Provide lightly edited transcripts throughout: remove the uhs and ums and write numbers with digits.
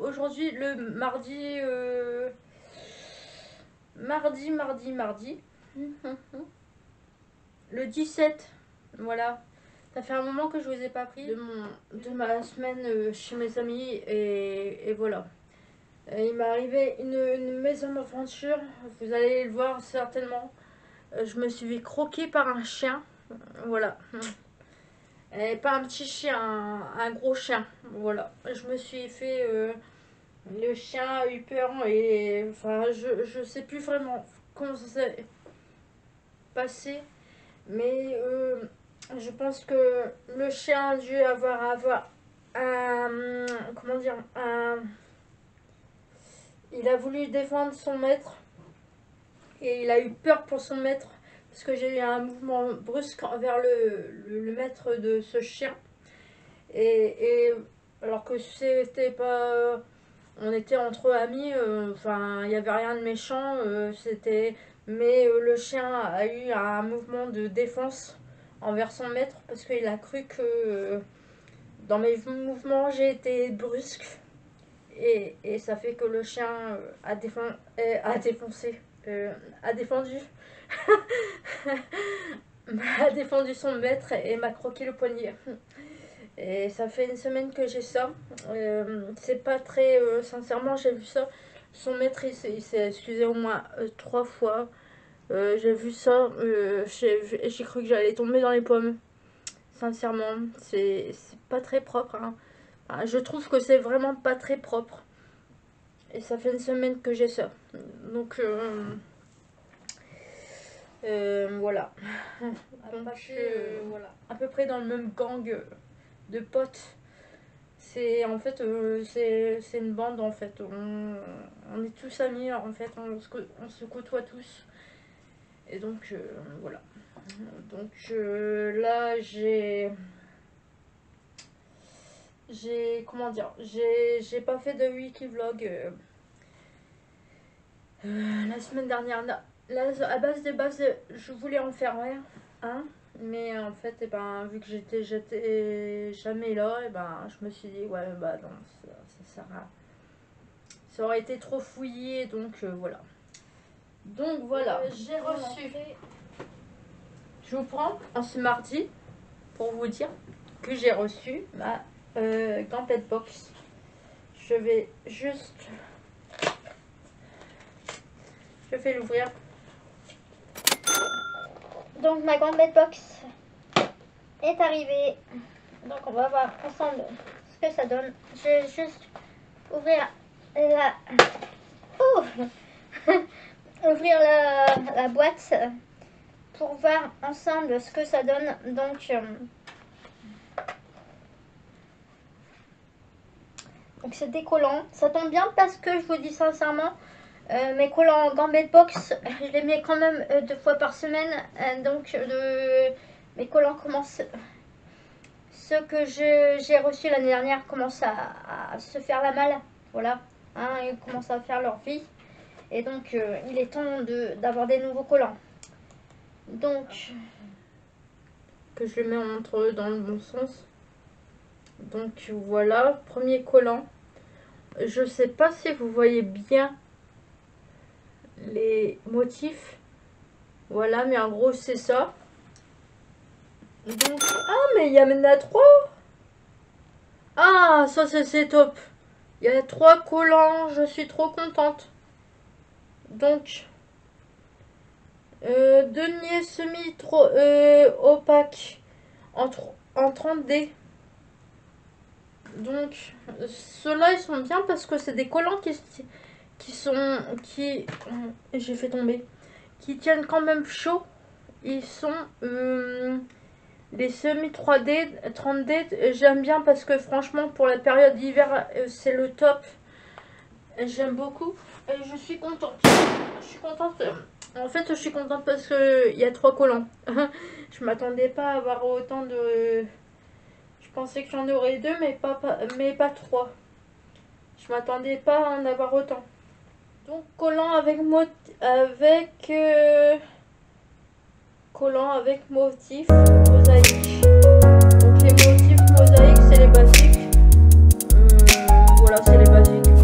aujourd'hui le mardi, mardi. Le 17, voilà. Ça fait un moment que je vous ai pas pris de ma semaine chez mes amis et voilà. Il m'est arrivé une mésaventure, vous allez le voir certainement. Je me suis fait croquer par un chien, voilà. Et pas un petit chien, un gros chien, voilà. Je me suis fait... le chien a eu peur et... Enfin, je sais plus vraiment comment ça s'est passé. Mais je pense que le chien a dû avoir un... Comment dire, il a voulu défendre son maître. Et il a eu peur pour son maître. Parce que j'ai eu un mouvement brusque vers le maître de ce chien. Et alors que c'était pas... On était entre amis, enfin, il n'y avait rien de méchant, c'était... Mais le chien a eu un mouvement de défense envers son maître parce qu'il a cru que dans mes mouvements j'ai été brusque et ça fait que le chien a défoncé, a défendu a défendu son maître et m'a croqué le poignet. Et ça fait une semaine que j'ai ça. C'est pas très... sincèrement, j'ai vu ça. Son maître, il s'est excusé au moins 3 fois. J'ai vu ça. J'ai cru que j'allais tomber dans les pommes. Sincèrement, c'est pas très propre. Hein. Enfin, je trouve que c'est vraiment pas très propre. Et ça fait une semaine que j'ai ça. Donc, voilà. Voilà. À peu près dans le même gang de potes. C'est en fait c'est une bande en fait. On est tous amis en fait, on se côtoie tous. Et donc voilà. Donc là j'ai comment dire, j'ai pas fait de wiki vlog la semaine dernière. Là, à base de base, je voulais en faire un. Mais en fait, et ben, vu que j'étais jamais là, et ben, je me suis dit, ouais, bah non, ça aurait été trop fouillé, donc voilà. Donc voilà, j'ai reçu. Je vous prends en ce mardi pour vous dire que j'ai reçu ma Gambit Box. Je vais juste. Je vais l'ouvrir. Donc ma Gambit Box est arrivée. Donc on va voir ensemble ce que ça donne. Je vais juste ouvrir la... ouvrir la boîte pour voir ensemble ce que ça donne. Donc c'est des collants. Ça tombe bien parce que je vous dis sincèrement, mes collants Gambit Box, je les mets quand même 2 fois par semaine. Donc mes collants commencent... Ceux que j'ai reçus l'année dernière commencent à se faire la malle. Voilà, hein, ils commencent à faire leur vie. Et donc il est temps d'avoir des nouveaux collants. Donc que je le mets entre eux dans le bon sens. Donc voilà, premier collant. Je sais pas si vous voyez bien les motifs. Voilà, mais en gros c'est ça. Donc, ah mais il y en a 3. Ah, ça c'est top. Il y a 3 collants, je suis trop contente. Donc, denier semi trop opaque en 30D. Donc, ceux-là ils sont bien parce que c'est des collants j'ai fait tomber, qui tiennent quand même chaud. Ils sont les semi 3D 30D, j'aime bien parce que franchement pour la période d'hiver c'est le top. J'aime beaucoup et je suis contente. Je suis contente. En fait je suis contente parce que il y a 3 collants. Je m'attendais pas à avoir autant de... Je pensais que j'en aurais 2 mais pas 3. Je m'attendais pas à en avoir autant. Donc collant avec collant avec motif mosaïque. Donc les motifs mosaïques c'est les basiques. Voilà, c'est les basiques.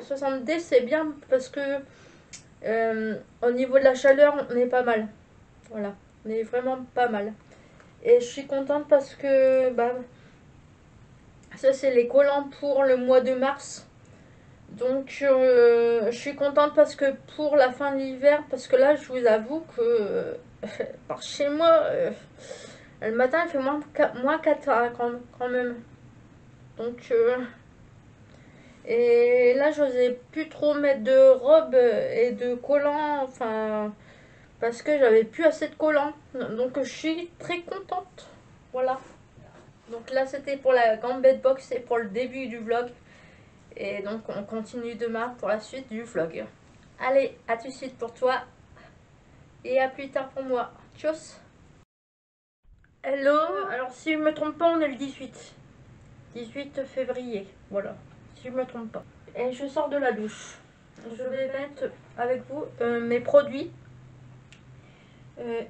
70 c'est bien parce que au niveau de la chaleur, on est pas mal. Voilà, on est vraiment pas mal. Et je suis contente parce que bah, ça c'est les collants pour le mois de mars. Donc je suis contente parce que pour la fin de l'hiver, parce que là je vous avoue que par chez moi, le matin il fait moins 4 quand même. Donc et là j'osais plus trop mettre de robe et de collants, enfin parce que j'avais plus assez de collants. Donc je suis très contente. Voilà. Donc là c'était pour la gambette box et pour le début du vlog. Et donc on continue demain pour la suite du vlog. Allez, à tout de suite pour toi. Et à plus tard pour moi. Tchuss. Hello. Alors si je me trompe pas, on est le 18 février. Voilà. Si je me trompe pas. Et je sors de la douche. Je vais mettre avec vous mes produits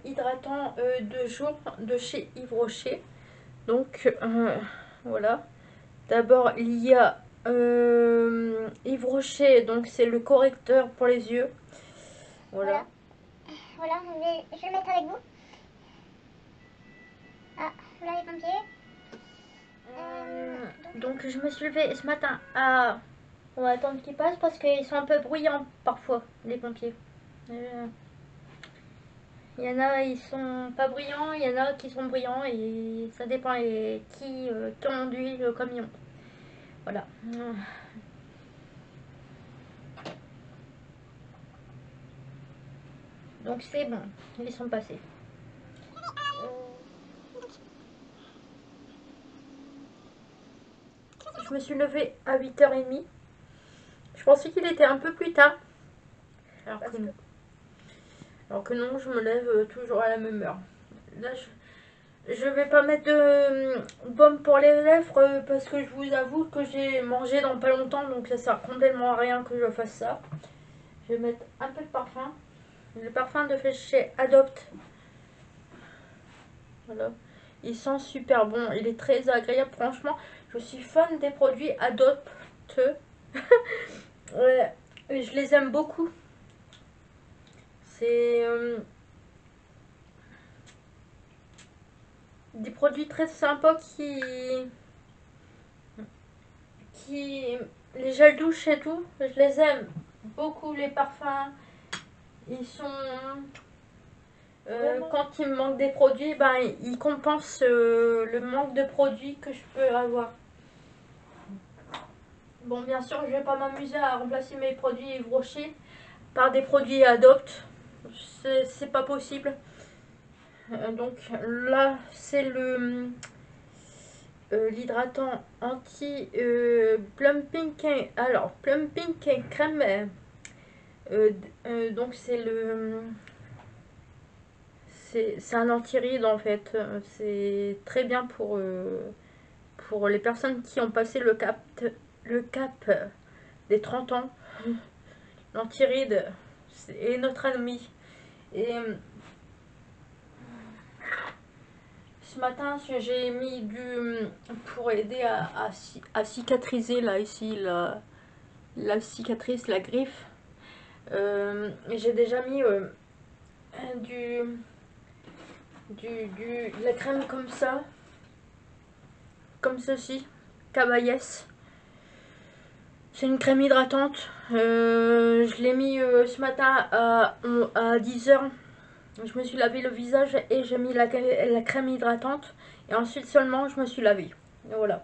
hydratants de jour de chez Yves Rocher. Donc voilà. D'abord il y a Yves Rocher, donc c'est le correcteur pour les yeux. Voilà. Voilà, je vais le mettre avec vous. Ah, là les pompiers. Donc je me suis levée ce matin à... On va attendre qu'ils passent parce qu'ils sont un peu bruyants parfois, les pompiers. Il y en a, ils sont pas bruyants, il y en a qui sont bruyants et ça dépend qui conduit le camion. Voilà. Donc c'est bon, ils sont passés. Je me suis levée à 8h30. Je pensais qu'il était un peu plus tard. Alors que non, je me lève toujours à la même heure. Là, je vais pas mettre de baume pour les lèvres parce que je vous avoue que j'ai mangé dans pas longtemps. Donc ça sert complètement à rien que je fasse ça. Je vais mettre un peu de parfum. Le parfum de chez Adopt. Voilà. Il sent super bon. Il est très agréable. Franchement, je suis fan des produits Adopt. Ouais, je les aime beaucoup. C'est des produits très sympas les gels douche et tout, je les aime beaucoup. Les parfums, ils sont quand il me manque des produits, ben ils compensent le manque de produits que je peux avoir. Bon, bien sûr, je vais pas m'amuser à remplacer mes produits Yves Rocher par des produits Adopt, c'est pas possible. Donc là c'est le l'hydratant anti plumping. Alors plumping crème, donc c'est un anti-rides en fait. C'est très bien pour les personnes qui ont passé le cap des 30 ans. L'anti-rides est notre ami. Et ce matin, j'ai mis pour aider à cicatriser là, ici, la cicatrice, la griffe. J'ai déjà mis la crème comme ça, comme ceci, Cabayès. C'est une crème hydratante. Je l'ai mis ce matin à 10h. Je me suis lavé le visage et j'ai mis la crème hydratante. Et ensuite seulement je me suis lavé. Voilà.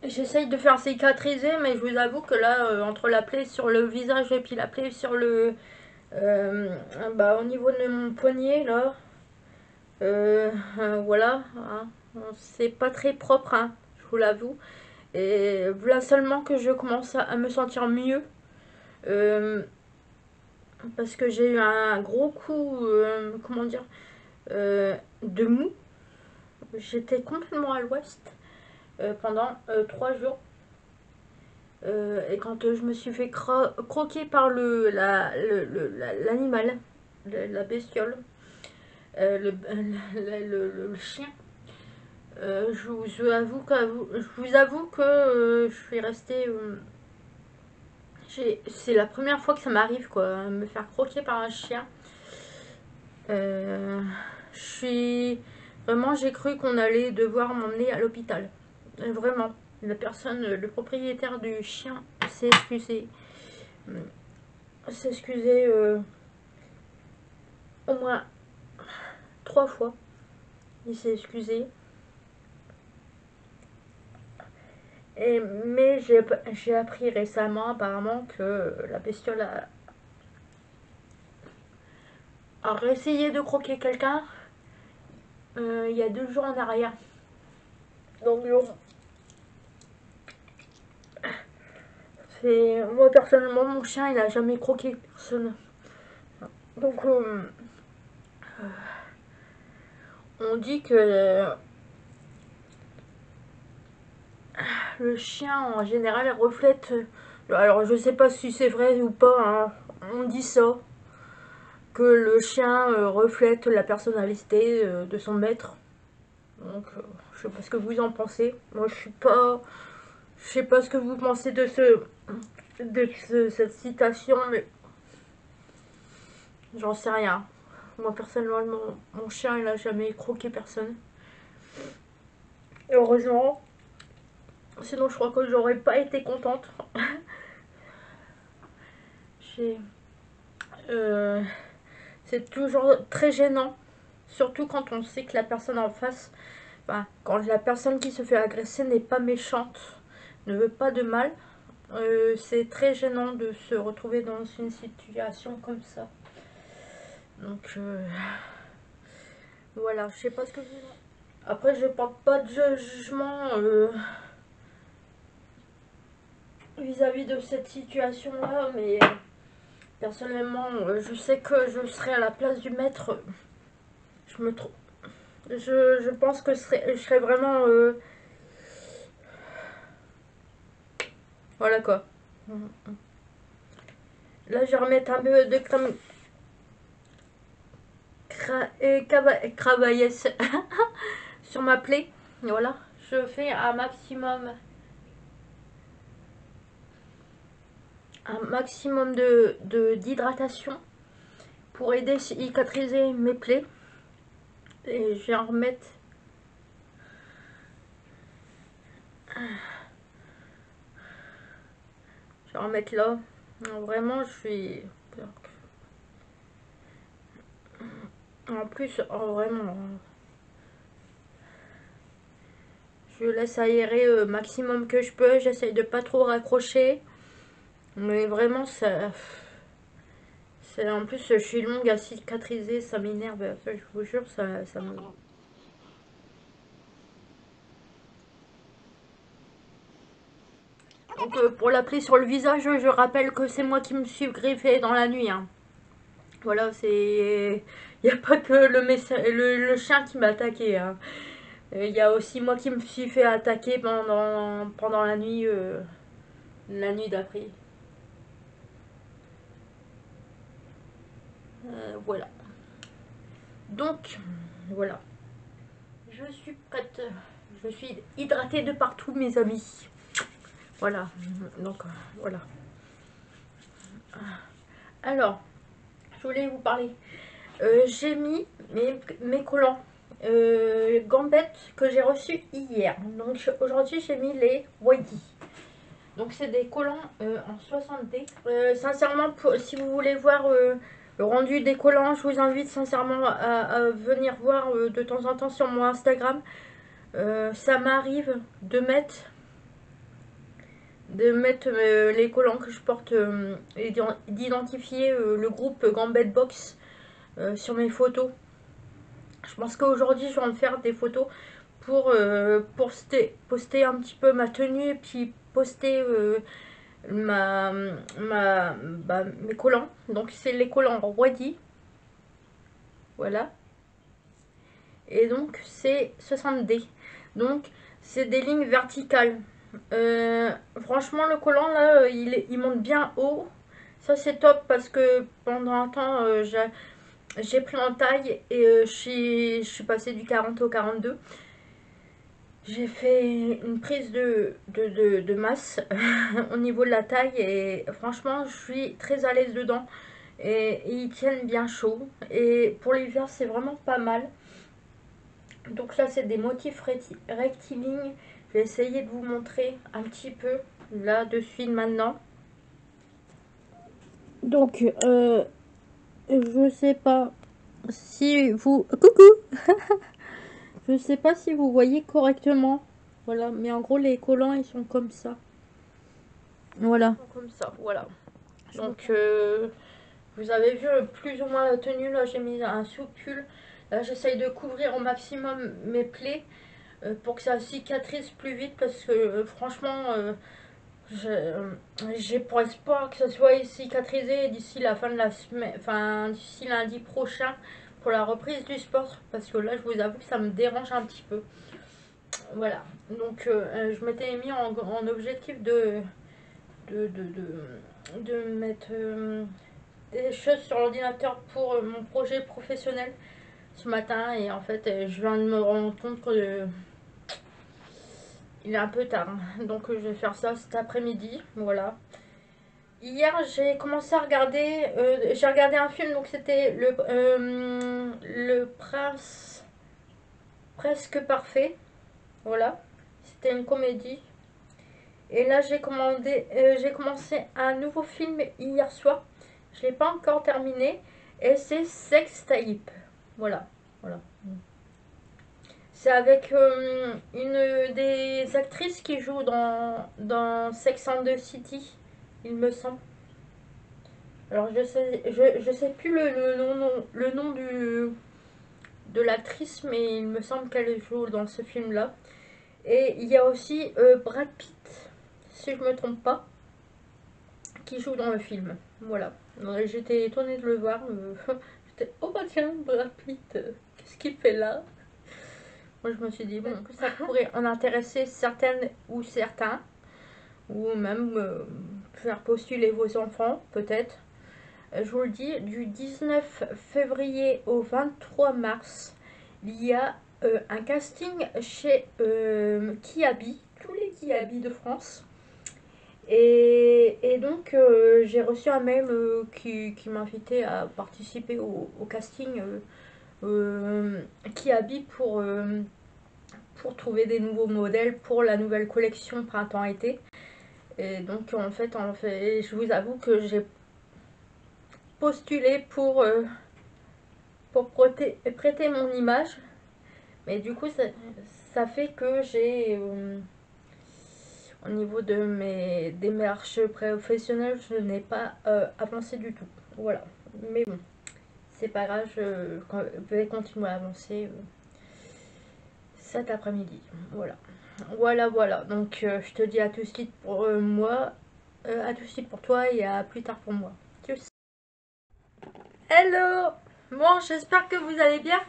J'essaye de faire cicatriser, mais je vous avoue que là, entre la plaie sur le visage et puis la plaie sur le... au niveau de mon poignet, là, voilà, hein, c'est pas très propre, hein, je vous l'avoue. Et voilà seulement que je commence à me sentir mieux. Parce que j'ai eu un gros coup, comment dire, de mou. J'étais complètement à l'ouest pendant 3 jours. Et quand je me suis fait croquer par l'animal, la bestiole, le chien, je vous avoue que je suis restée... c'est la première fois que ça m'arrive, quoi, me faire croquer par un chien. Je suis... Vraiment, j'ai cru qu'on allait devoir m'emmener à l'hôpital. Vraiment. La personne, le propriétaire du chien s'est excusé. S'est excusé au moins 3 fois. Il s'est excusé. Mais j'ai appris récemment apparemment que la bestiole a réessayé de croquer quelqu'un il y a 2 jours en arrière. Donc moi personnellement, mon chien il a jamais croqué personne. Donc on dit que le chien en général reflète... Alors je sais pas si c'est vrai ou pas, hein. On dit ça. Que le chien reflète la personnalité de son maître. Donc je sais pas ce que vous en pensez. Moi je suis pas... Je sais pas ce que vous pensez de cette citation, mais j'en sais rien. Moi personnellement, mon chien il a jamais croqué personne. Heureusement. Sinon je crois que j'aurais pas été contente. C'est toujours très gênant. Surtout quand on sait que la personne en face, enfin, quand la personne qui se fait agresser n'est pas méchante, ne veut pas de mal. C'est très gênant de se retrouver dans une situation comme ça. Donc voilà, je sais pas ce que vous... Après je porte pas de jugement vis-à-vis de cette situation là, mais personnellement je sais que je serai à la place du maître. Je me trouve... Je pense que je serais vraiment... Voilà quoi. Là je vais remettre un peu de crème cravaillesse sur ma plaie. Voilà, je fais un maximum d'hydratation pour aider à cicatriser mes plaies. Et je vais en remettre. Je vais en remettre là. Vraiment, je suis... En plus, vraiment... Je laisse aérer maximum que je peux. J'essaye de pas trop raccrocher. Mais vraiment, ça... En plus, je suis longue à cicatriser. Ça m'énerve. Je vous jure, ça me... Donc pour la plaie sur le visage, je rappelle que c'est moi qui me suis greffée dans la nuit. Hein. Voilà, c'est... Il n'y a pas que le chien qui m'a attaqué. Hein. Il y a aussi moi qui me suis fait attaquer pendant la nuit d'après. Voilà. Donc, voilà. Je suis prête. Je suis hydratée de partout, mes amis. Voilà. Donc, voilà. Alors, je voulais vous parler. J'ai mis mes collants gambettes que j'ai reçus hier. Donc, aujourd'hui, j'ai mis les Whitey. Donc c'est des collants en 60D. Sincèrement, si vous voulez voir le rendu des collants, je vous invite sincèrement à venir voir de temps en temps sur mon Instagram. Ça m'arrive de mettre les collants que je porte et d'identifier le groupe Gambette Box sur mes photos. Je pense qu'aujourd'hui je vais en faire des photos pour poster un petit peu ma tenue et puis poster mes collants. Donc c'est les collants Wadi. Voilà. Et donc c'est 60D. Donc c'est des lignes verticales. Franchement le collant là il monte bien haut. Ça c'est top parce que pendant un temps j'ai pris en taille et je suis passée du 40 au 42. J'ai fait une prise de masse au niveau de la taille et franchement je suis très à l'aise dedans et ils tiennent bien chaud et pour l'hiver c'est vraiment pas mal. Donc là c'est des motifs rectilignes, je vais essayer de vous montrer un petit peu là de suite maintenant. Donc je sais pas si vous... Coucou. Je sais pas si vous voyez correctement. Voilà, mais en gros les collants ils sont comme ça. Voilà. Comme ça, voilà. Donc vous avez vu plus ou moins la tenue. Là j'ai mis un sous-pull. Là j'essaye de couvrir au maximum mes plaies pour que ça cicatrise plus vite. Parce que franchement j'ai pour espoir que ça soit cicatrisé d'ici la fin de la semaine. Enfin d'ici lundi prochain pour la reprise du sport. Parce que là je vous avoue que ça me dérange un petit peu. Voilà. Donc je m'étais mis en objectif de mettre des choses sur l'ordinateur pour mon projet professionnel ce matin et en fait je viens de me rendre compte que il est un peu tard, donc je vais faire ça cet après-midi. Voilà. Hier j'ai commencé à regarder j'ai regardé un film, donc c'était le prince presque parfait. Voilà, c'était une comédie. Et là j'ai commencé un nouveau film hier soir. Je l'ai pas encore terminé. Et c'est Sex Tape. Voilà. Voilà. C'est avec une des actrices qui joue dans Sex and the City, il me semble. Alors je sais plus le nom de l'actrice, mais il me semble qu'elle joue dans ce film-là. Et il y a aussi Brad Pitt, si je me trompe pas, qui joue dans le film. Voilà. J'étais étonnée de le voir. J'étais, oh bah tiens, Brad Pitt, qu'est-ce qu'il fait là? Moi je me suis dit, bon, que ça pourrait en intéresser certaines ou certains. Ou même faire postuler vos enfants, peut-être. Je vous le dis, du 19 février au 23 mars, il y a un casting chez Kiabi, tous les Kiabi de France. Et donc j'ai reçu un mail qui m'invitait à participer au casting Kiabi pour trouver des nouveaux modèles pour la nouvelle collection printemps-été. Et donc en fait, je vous avoue que j'ai postulé pour prêter mon image. Mais du coup, ça fait que j'ai, au niveau de mes démarches professionnelles, je n'ai pas avancé du tout. Voilà. Mais bon, c'est pas grave, je vais continuer à avancer cet après-midi. Voilà. Voilà. Donc, je te dis à tout de suite pour moi, à tout de suite pour toi et à plus tard pour moi. Tchuss. Hello! Bon, j'espère que vous allez bien.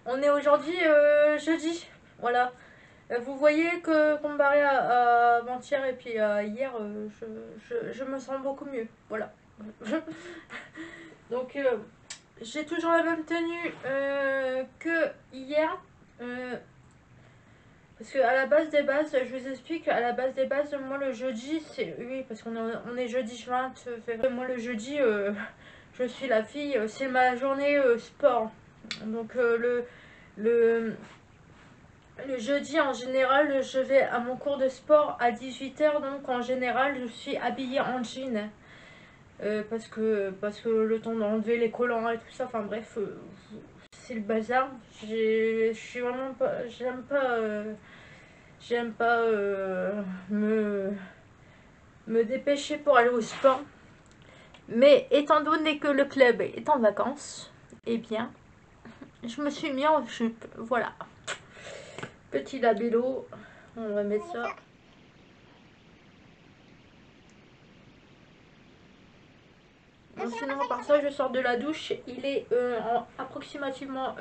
On est aujourd'hui jeudi. Voilà. Vous voyez que comparé à avant-hier et puis hier, je me sens beaucoup mieux. Voilà. Donc, j'ai toujours la même tenue que hier. Parce que à la base des bases, je vous explique, à la base des bases, moi le jeudi, c'est... Oui, parce on est jeudi 20 février. Moi le jeudi, je suis la fille, c'est ma journée sport. Donc le, le jeudi en général, je vais à mon cours de sport à 18 h. Donc en général, je suis habillée en jean. Parce que le temps d'enlever les collants et tout ça, enfin bref, c'est le bazar. Je suis vraiment pas... J'aime pas me dépêcher pour aller au sport. Mais étant donné que le club est en vacances, eh bien, je me suis mis en jupe. Voilà. Petit labello. On va mettre ça. Bon, sinon, par ça, je sors de la douche. Il est approximativement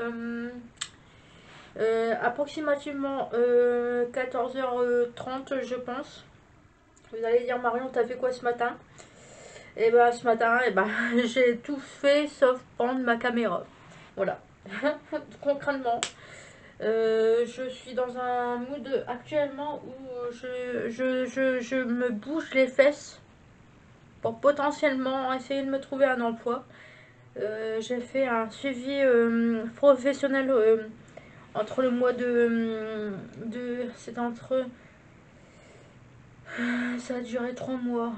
14h30, je pense. Vous allez dire, Marion, t'as fait quoi ce matin? Et bah ce matin, j'ai tout fait sauf prendre ma caméra. Voilà. Concrètement. Je suis dans un mood actuellement où je me bouge les fesses pour potentiellement essayer de me trouver un emploi. J'ai fait un suivi professionnel entre le mois c'est entre... Ça a duré 3 mois.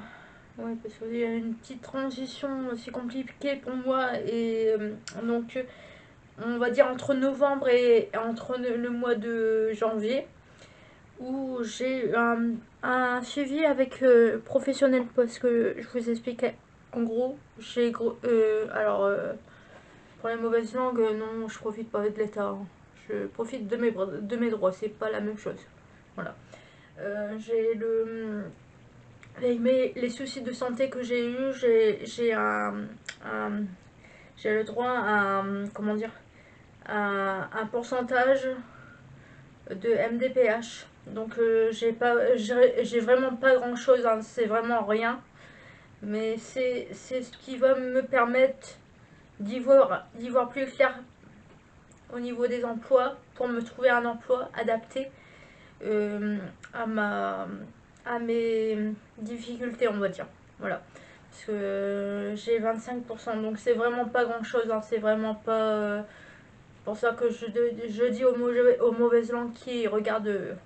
Ouais, parce qu'il y a une petite transition aussi compliquée pour moi. Et donc, on va dire entre novembre et entre le mois de janvier, où j'ai eu un suivi avec professionnel. Parce que je vous expliquais, en gros, pour les mauvaises langues, non, je profite pas de l'État, hein. Je profite de mes droits, c'est pas la même chose. Voilà. J'ai les soucis de santé que j'ai eu, j'ai le droit à comment dire, un pourcentage de MDPH. Donc j'ai vraiment pas grand chose, hein, c'est vraiment rien. Mais c'est ce qui va me permettre d'y voir plus clair au niveau des emplois, pour me trouver un emploi adapté euh, à à mes difficultés, on va dire. Voilà. Parce que j'ai 25%, donc c'est vraiment pas grand chose, hein, c'est vraiment pas pour ça que je dis aux mauvaises langues qui regardent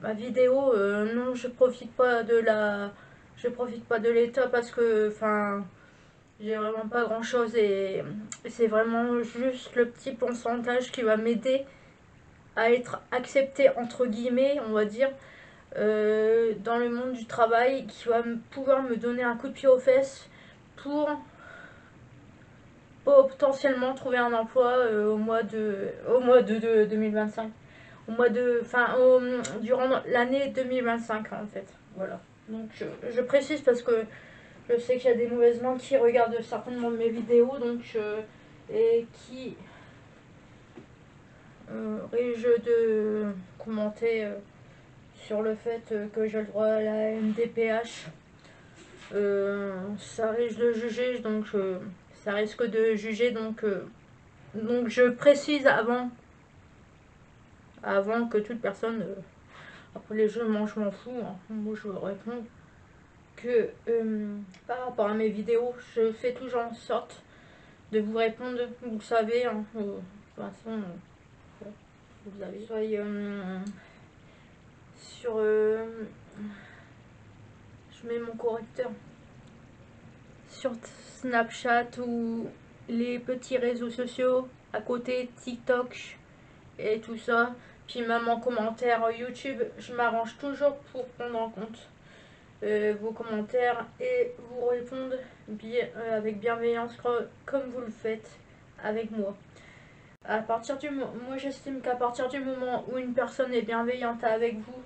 ma vidéo, non, je profite pas de l'État, parce que enfin j'ai vraiment pas grand chose, et c'est vraiment juste le petit pourcentage qui va m'aider à être accepté entre guillemets, on va dire, dans le monde du travail, qui va pouvoir me donner un coup de pied aux fesses pour potentiellement trouver un emploi au mois de 2025, au mois de enfin durant l'année 2025 en fait. Voilà. Donc je précise parce que je sais qu'il y a des mauvaises langues qui regardent certainement mes vidéos, donc et qui risquent de commenter sur le fait que j'ai le droit à la MDPH. Ça risque de juger, donc ça risque de juger, donc je précise avant que toute personne, après les jeux, moi je m'en fous, hein. Moi je réponds que par rapport à mes vidéos, je fais toujours en sorte de vous répondre, vous le savez, hein, de toute façon, vous avez soyez sur je mets mon correcteur sur Snapchat ou les petits réseaux sociaux à côté, TikTok et tout ça. Puis même en commentaire YouTube, je m'arrange toujours pour prendre en compte vos commentaires et vous répondre avec bienveillance comme vous le faites avec moi. Moi j'estime qu'à partir du moment où une personne est bienveillante avec vous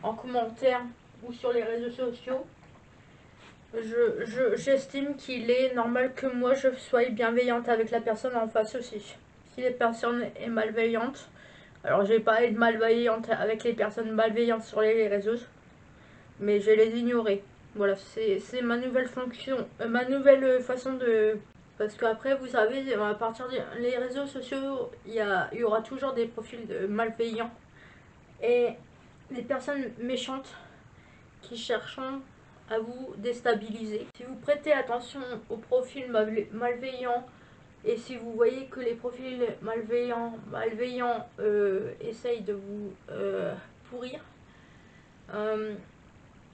en commentaire ou sur les réseaux sociaux, j'estime qu'il est normal que moi je sois bienveillante avec la personne en face aussi. Si la personne est malveillante, alors j'ai pas être malveillante avec les personnes malveillantes sur les réseaux, mais je vais les ignorer. Voilà, c'est ma nouvelle fonction, ma nouvelle façon de... Parce qu'après, vous savez, à partir des réseaux sociaux, il y aura toujours des profils malveillants et des personnes méchantes qui chercheront à vous déstabiliser. Si vous prêtez attention aux profils malveillants, et si vous voyez que les profils malveillants essayent de vous pourrir,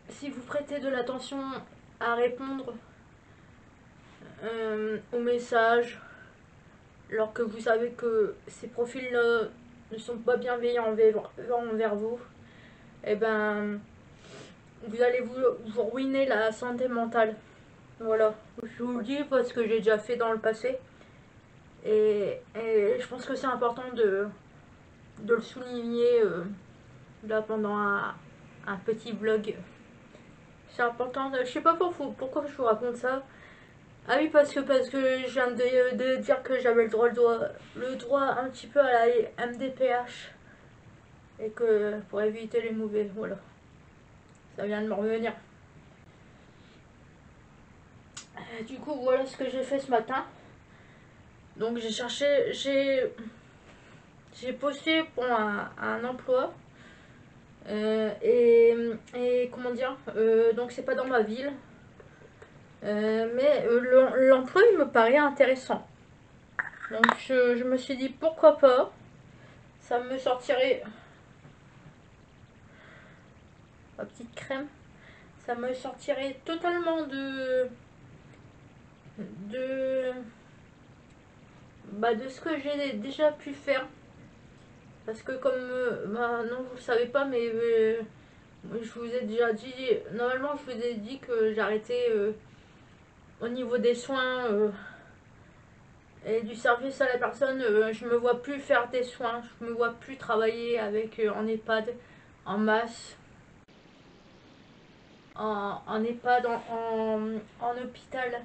si vous prêtez de l'attention à répondre aux messages, alors que vous savez que ces profils-là ne sont pas bienveillants envers vous, et ben vous allez vous ruiner la santé mentale. Voilà, je vous le dis parce que j'ai déjà fait dans le passé. Et je pense que c'est important de le souligner là pendant un petit vlog. C'est important je sais pas pourquoi je vous raconte ça. Ah oui, parce que je viens de dire que j'avais le droit un petit peu à la MDPH. Et que pour éviter les mauvais, voilà. Ça vient de me revenir. Du coup, voilà ce que j'ai fait ce matin. Donc j'ai j'ai postulé pour un emploi. Et comment dire, donc c'est pas dans ma ville. Mais l'emploi il me paraît intéressant. Donc je me suis dit pourquoi pas. Ça me sortirait ma petite crème. Ça me sortirait totalement de, de ce que j'ai déjà pu faire. Parce que comme, non vous le savez pas, mais je vous ai déjà dit, normalement je vous ai dit que j'arrêtais au niveau des soins et du service à la personne. Je me vois plus faire des soins, je me vois plus travailler avec en EHPAD en masse, en EHPAD, en hôpital.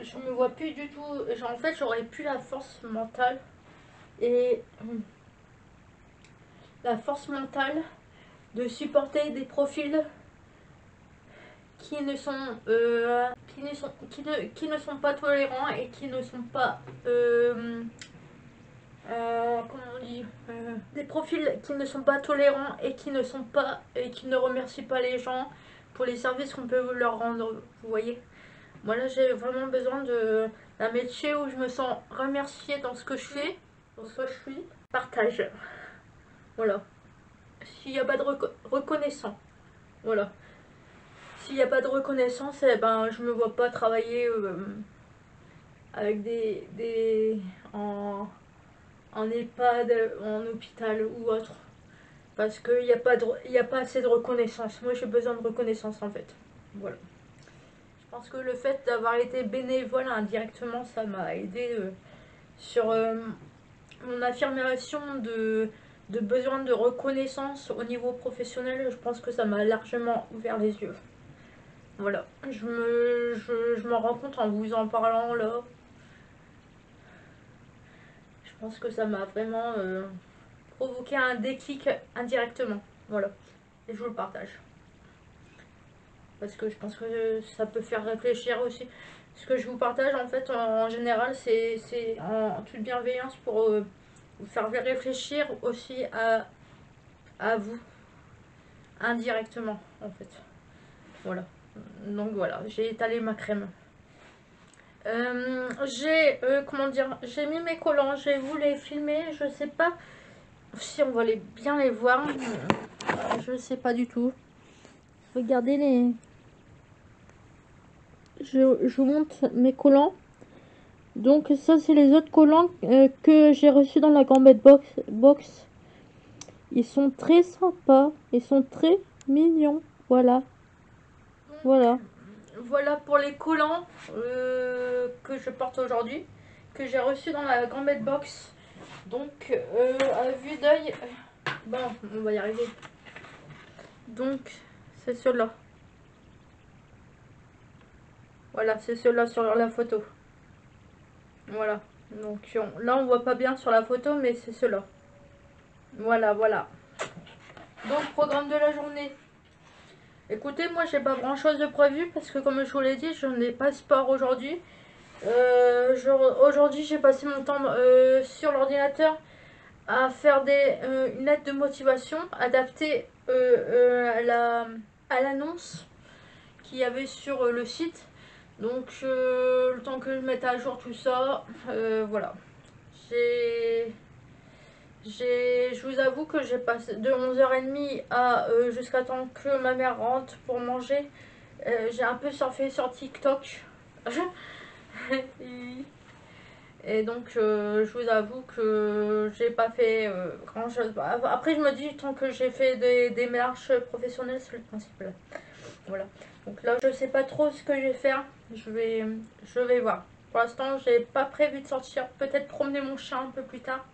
Je me vois plus du tout. En fait, j'aurais plus la force mentale et la force mentale de supporter des profils qui ne sont qui ne sont pas tolérants et qui ne sont pas comment on dit, des profils qui ne sont pas tolérants et qui ne remercient pas les gens pour les services qu'on peut leur rendre, vous voyez. Moi là j'ai vraiment besoin d'un métier où je me sens remerciée dans ce que je fais, dans ce que je suis. Partage, voilà. S'il n'y a pas de reconnaissance, voilà. S'il n'y a pas de reconnaissance, eh ben je me vois pas travailler avec en EHPAD, en hôpital ou autre. Parce qu'il n'y a, y a pas assez de reconnaissance. Moi j'ai besoin de reconnaissance en fait. Voilà. Je pense que le fait d'avoir été bénévole indirectement, ça m'a aidé sur mon affirmation de besoin de reconnaissance au niveau professionnel. Je pense que ça m'a largement ouvert les yeux. Voilà. Je m'en rends compte en vous en parlant là. Je pense que ça m'a vraiment provoqué un déclic indirectement. Voilà. Et je vous le partage. Parce que je pense que ça peut faire réfléchir aussi. Ce que je vous partage en fait en général c'est en toute bienveillance pour vous faire réfléchir aussi à vous indirectement en fait. Voilà. Donc voilà, j'ai étalé ma crème. J'ai comment dire, j'ai mis mes collants, j'ai voulu les filmer, je sais pas si on va bien les voir. Je sais pas du tout. Regardez les. Je vous montre mes collants. Donc ça c'est les autres collants que j'ai reçus dans la Gambette box. Ils sont très sympas, ils sont très mignons. Voilà. Voilà. Voilà pour les collants que je porte aujourd'hui, que j'ai reçus dans la Gambette box. Donc à vue d'œil, bon on va y arriver. Donc c'est ceux-là. Voilà, c'est ceux-là sur la photo. Voilà. Donc là on voit pas bien sur la photo, mais c'est ceux-là. Voilà, voilà. Donc programme de la journée. Écoutez, moi j'ai pas grand chose de prévu parce que comme je vous l'ai dit, je n'ai pas sport aujourd'hui. Aujourd'hui j'ai passé mon temps sur l'ordinateur à faire une lettre de motivation adaptée à l'annonce qu'il y avait sur le site. Donc le temps que je mette à jour tout ça, voilà. Je vous avoue que j'ai passé de 11h30 à jusqu'à temps que ma mère rentre pour manger. J'ai un peu surfé sur TikTok. Et donc je vous avoue que j'ai pas fait grand chose. Après je me dis tant que j'ai fait des démarches professionnelles, c'est le principal. Voilà. Donc là je sais pas trop ce que je vais faire. Je vais voir. Pour l'instant j'ai pas prévu de sortir. Peut-être promener mon chat un peu plus tard.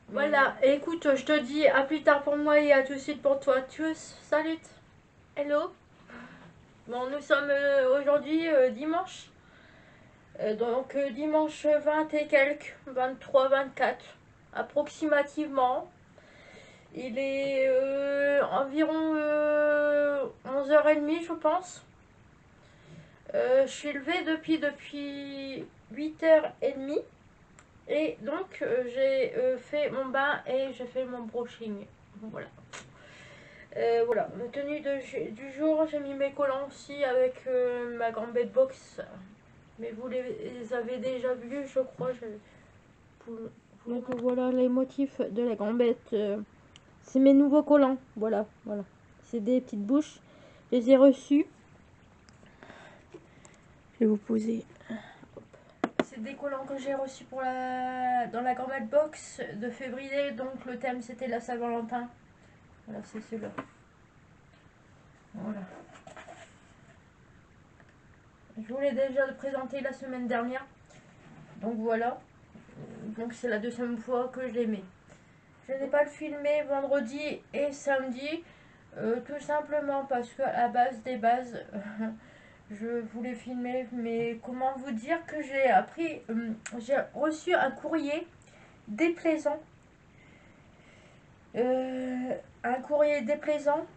Voilà, écoute, je te dis à plus tard pour moi et à tout de suite pour toi. Tchuss, salut. Hello. Bon, nous sommes aujourd'hui dimanche. Donc dimanche 20 et quelques, 23, 24 approximativement. Il est environ 11h30 je pense. Je suis levée depuis 8h30. Et donc j'ai fait mon bain et j'ai fait mon brushing. Voilà. Voilà, ma tenue du jour, j'ai mis mes collants aussi avec ma gambette box. Mais vous les avez déjà vus, je crois. Donc voilà les motifs de la gambette. C'est mes nouveaux collants. Voilà, voilà. C'est des petites bouches. Je les ai reçus. Je vais vous poser. C'est des collants que j'ai reçus pour dans la gambette box de février. Donc le thème c'était la Saint-Valentin. Voilà, c'est ceux-là. Voilà. Je vous l'ai déjà présenté la semaine dernière. Donc voilà. Donc c'est la deuxième fois que je les mets. Je n'ai pas le filmé vendredi et samedi. Tout simplement parce que à base des bases, je voulais filmer. Mais comment vous dire que j'ai appris. J'ai reçu un courrier déplaisant. Un courrier déplaisant.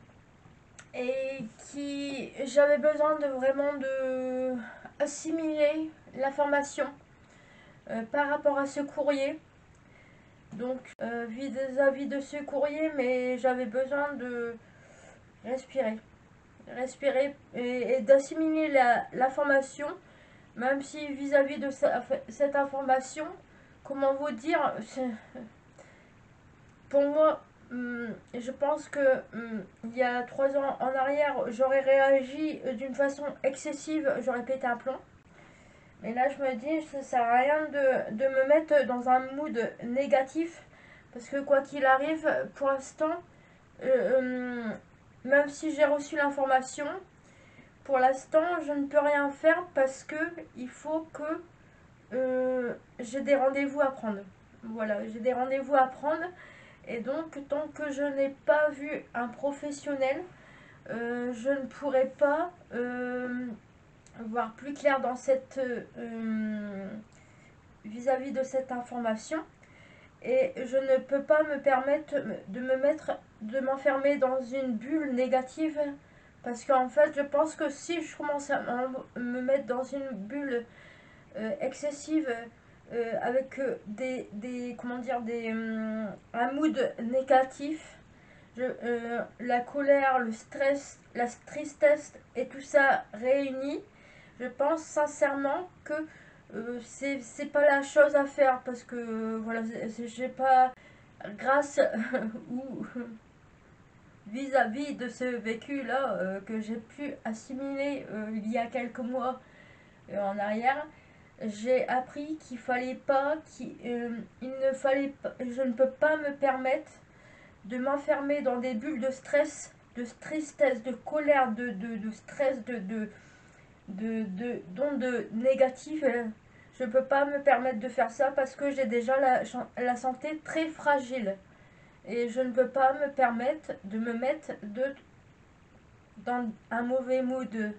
Et qui j'avais besoin de vraiment de assimiler l'information par rapport à ce courrier. Donc vis-à-vis de ce courrier, mais j'avais besoin de respirer et d'assimiler l'information, même si vis-à-vis de cette information, comment vous dire, pour moi, je pense que il y a 3 ans en arrière, j'aurais réagi d'une façon excessive, j'aurais pété un plomb. Mais là, je me dis, ça sert à rien de me mettre dans un mood négatif, parce que quoi qu'il arrive, pour l'instant, même si j'ai reçu l'information, pour l'instant, je ne peux rien faire parce que il faut que j'ai des rendez-vous à prendre. Voilà, j'ai des rendez-vous à prendre. Et donc, tant que je n'ai pas vu un professionnel, je ne pourrai pas voir plus clair dans cette vis-à-vis de cette information. Et je ne peux pas me permettre de m'enfermer dans une bulle négative, parce qu'en fait je pense que si je commence à me mettre dans une bulle excessive, avec comment dire, un mood négatif, la colère, le stress, la tristesse et tout ça réuni, je pense sincèrement que c'est pas la chose à faire, parce que voilà, j'ai pas, grâce ou vis-à-vis de ce vécu là que j'ai pu assimiler il y a quelques mois en arrière, j'ai appris qu'il fallait pas, il ne fallait pas, je ne peux pas me permettre de m'enfermer dans des bulles de stress, de tristesse, de colère, de stress, d'ondes négatives. Je ne peux pas me permettre de faire ça parce que j'ai déjà la santé très fragile. Et je ne peux pas me permettre de me mettre dans un mauvais mood.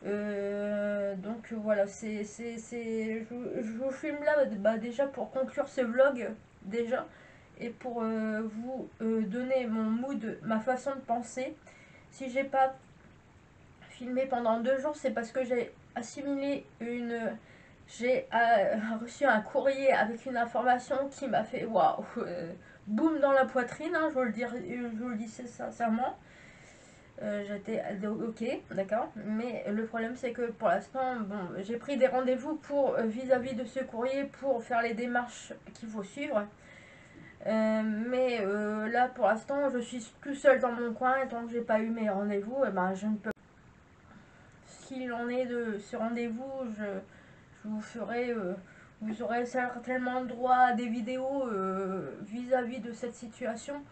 Donc voilà, je vous filme là déjà pour conclure ce vlog déjà, et pour vous donner mon mood, ma façon de penser. Si j'ai pas filmé pendant 2 jours, c'est parce que j'ai reçu un courrier avec une information qui m'a fait waouh, boum dans la poitrine, hein, je vous le dis sincèrement. J'étais ok, d'accord, mais le problème c'est que pour l'instant, bon, j'ai pris des rendez-vous pour vis-à-vis de ce courrier pour faire les démarches qu'il faut suivre. Mais là pour l'instant, je suis tout seul dans mon coin, et tant que j'ai pas eu mes rendez-vous, et ben je ne peux pas. S'il en est de ce rendez-vous, je vous ferai, vous aurez certainement droit à des vidéos vis-à-vis de cette situation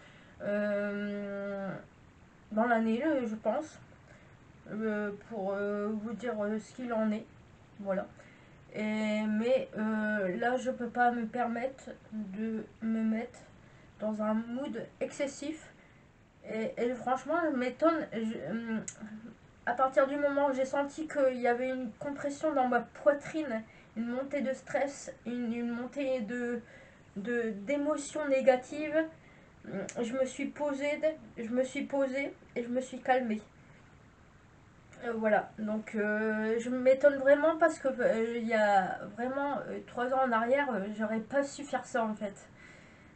dans l'année, je pense. Pour vous dire ce qu'il en est. Voilà. Mais là, je peux pas me permettre de me mettre dans un mood excessif. Et franchement, je m'étonne. À partir du moment où j'ai senti qu'il y avait une compression dans ma poitrine, une montée de stress, une montée d'émotions négatives, je me suis posée et je me suis calmée. Voilà, donc je m'étonne vraiment parce que il y a vraiment 3 ans en arrière, j'aurais pas su faire ça en fait.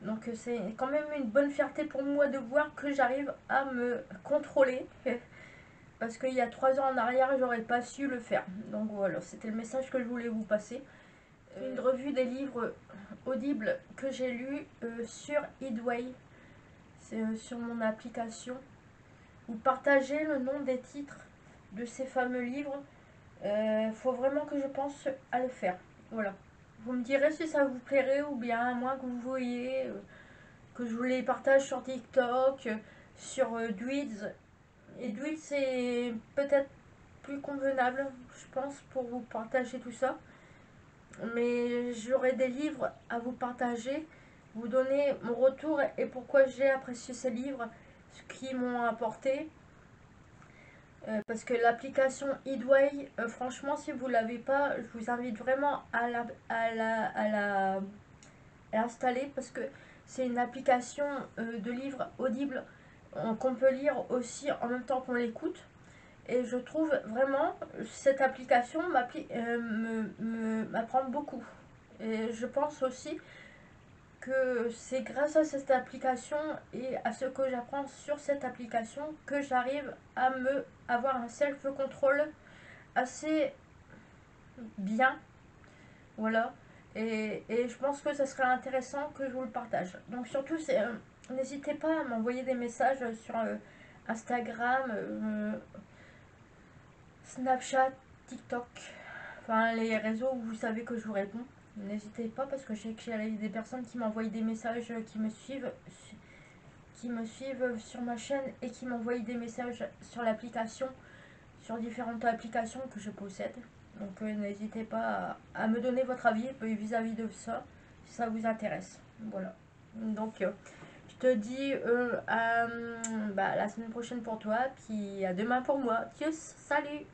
Donc c'est quand même une bonne fierté pour moi de voir que j'arrive à me contrôler. Parce qu'il y a 3 ans en arrière, j'aurais pas su le faire. Donc voilà, c'était le message que je voulais vous passer. Une revue des livres audibles que j'ai lus sur Headway, c'est sur mon application. Vous partagez le nom des titres de ces fameux livres. Faut vraiment que je pense à le faire. Voilà. Vous me direz si ça vous plairait ou bien à moins que vous voyez que je vous les partage sur TikTok, sur Duids. Et Duids c'est peut-être plus convenable, je pense, pour vous partager tout ça. Mais j'aurai des livres à vous partager, vous donner mon retour et pourquoi j'ai apprécié ces livres, ce qu'ils m'ont apporté. Parce que l'application Headway, franchement, si vous ne l'avez pas, je vous invite vraiment à l'installer parce que c'est une application de livres audibles qu'on peut lire aussi en même temps qu'on l'écoute. Et je trouve vraiment cette application m'apprend beaucoup. Et je pense aussi que c'est grâce à cette application et à ce que j'apprends sur cette application que j'arrive à avoir un self-control assez bien. Voilà. Et je pense que ça serait intéressant que je vous le partage. Donc surtout, n'hésitez pas à m'envoyer des messages sur Instagram, Snapchat, TikTok, enfin les réseaux où vous savez que je vous réponds. N'hésitez pas parce que je sais que j'ai des personnes qui m'envoient des messages, qui me suivent sur ma chaîne et qui m'envoient des messages sur l'application, sur différentes applications que je possède. Donc n'hésitez pas à me donner votre avis vis-à-vis de ça, si ça vous intéresse. Voilà. Donc je te dis à la semaine prochaine pour toi, puis à demain pour moi. Tchuss, salut!